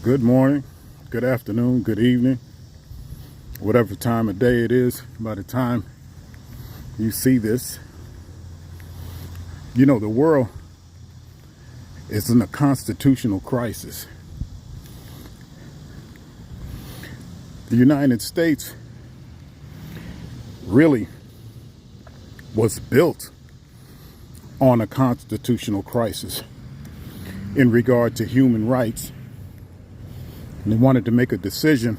Good morning, good afternoon, good evening, whatever time of day it is. By the time you see this, the world is in a constitutional crisis. The United States really was built on a constitutional crisis in regard to human rights. And they wanted to make a decision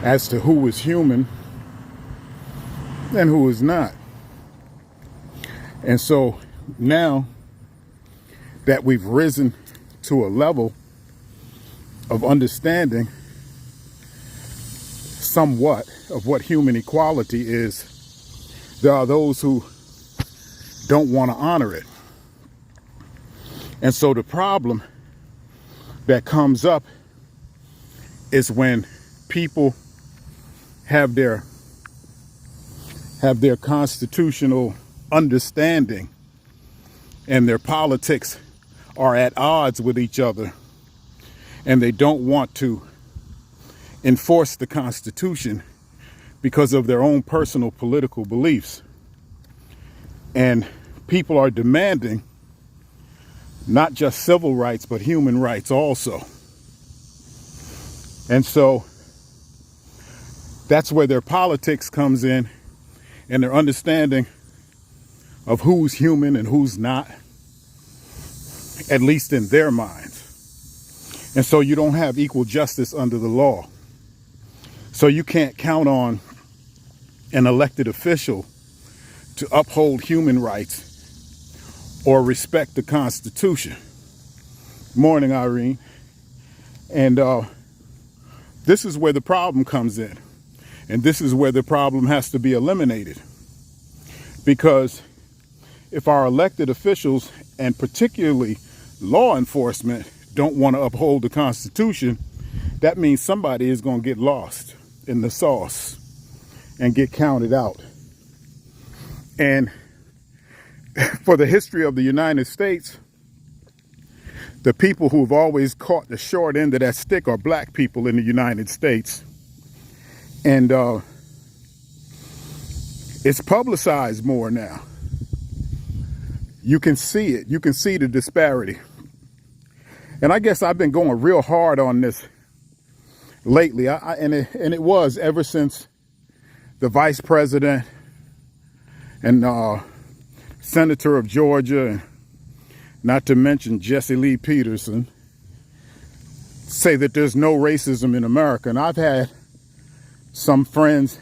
as to who was human and who is not. And so now that we've risen to a level of understanding somewhat of what human equality is, there are those who don't want to honor it. And so the problem that comes up is when people have their constitutional understanding and their politics are at odds with each other, and they don't want to enforce the Constitution because of their own personal political beliefs. And people are demanding not just civil rights, but human rights also. And so that's where their politics comes in, and their understanding of who's human and who's not, at least in their minds. And so you don't have equal justice under the law. So you can't count on an elected official to uphold human rights or respect the Constitution. Morning, Irene. And this is where the problem comes in. And this is where the problem has to be eliminated. Because if our elected officials, and particularly law enforcement, don't want to uphold the Constitution, that means somebody is going to get lost in the sauce and get counted out. And for the history of the United States, the people who have always caught the short end of that stick are black people in the United States. And it's publicized more now. You can see it. You can see the disparity. And I guess I've been going real hard on this lately. And it was ever since the vice president and senator of Georgia, and not to mention Jesse Lee Peterson, say that there's no racism in America. And I've had some friends,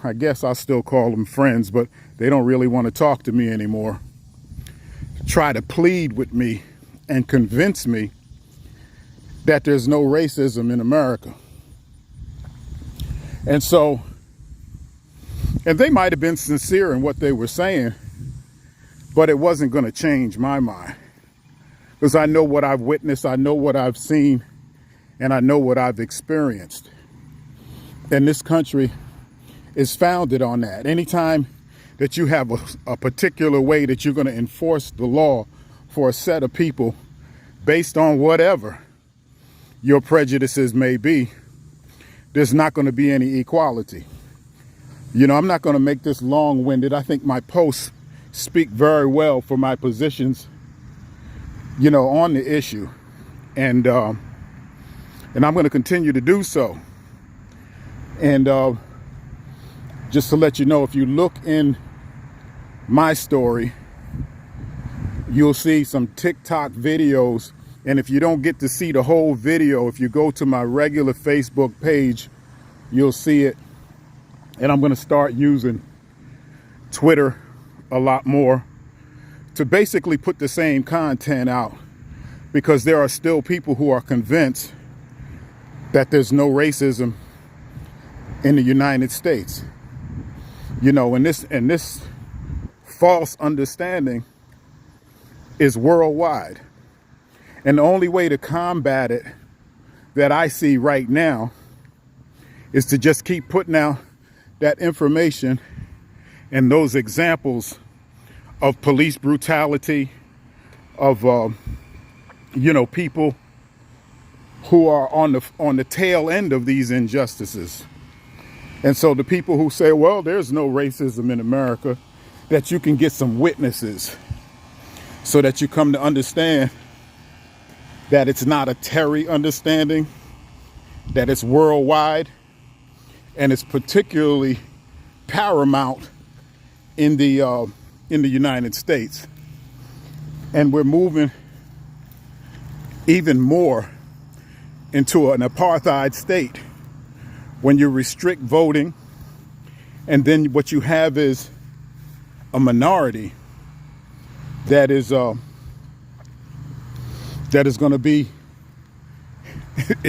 I guess I'll still call them friends, but they don't really want to talk to me anymore, try to plead with me and convince me that there's no racism in America. And so, and they might have been sincere in what they were saying, but it wasn't going to change my mind, because I know what I've witnessed, I know what I've seen, and I know what I've experienced. And this country is founded on that. Anytime that you have a particular way that you're going to enforce the law for a set of people based on whatever your prejudices may be, there's not going to be any equality. I'm not going to make this long-winded. I think my posts speak very well for my positions, on the issue. And I'm going to continue to do so. And just to let you know, if you look in my story, you'll see some TikTok videos. And if you don't get to see the whole video, if you go to my regular Facebook page, you'll see it. And I'm going to start using Twitter a lot more to basically put the same content out, because there are still people who are convinced that there's no racism in the United States. And this false understanding is worldwide. And the only way to combat it that I see right now is to just keep putting out that information and those examples of police brutality, of people who are on the tail end of these injustices. And so the people who say, well, there's no racism in America, that you can get some witnesses so that you come to understand that it's not a Terry understanding, that it's worldwide, and it's particularly paramount in the United States. And we're moving even more into an apartheid state when you restrict voting, and then what you have is a minority that is going to be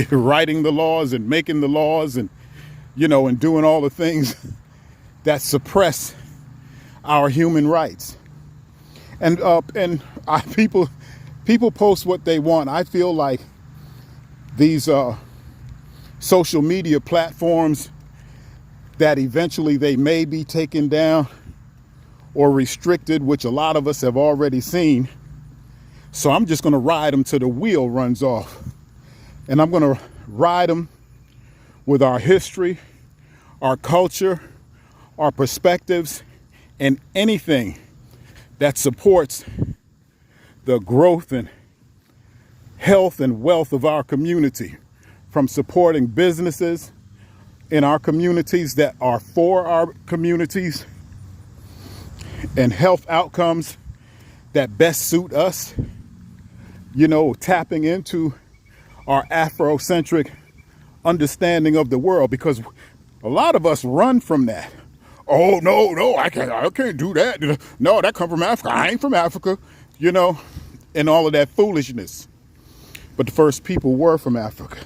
writing the laws and making the laws and and doing all the things that suppress our human rights. And people post what they want. I feel like these social media platforms that eventually they may be taken down or restricted, which a lot of us have already seen. So I'm just going to ride them till the wheel runs off. And I'm going to ride them with our history, our culture, our perspectives, and anything that supports the growth and health and wealth of our community, from supporting businesses in our communities that are for our communities and health outcomes that best suit us, tapping into our Afrocentric understanding of the world, because a lot of us run from that. Oh, no, I can't do that. No, that come from Africa. I ain't from Africa, and all of that foolishness. But the first people were from Africa.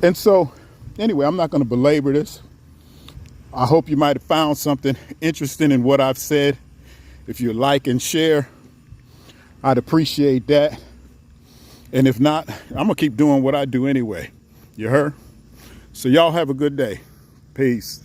And so, anyway, I'm not going to belabor this. I hope you might have found something interesting in what I've said. If you like and share, I'd appreciate that. And if not, I'm going to keep doing what I do anyway. You heard? So y'all have a good day. Peace.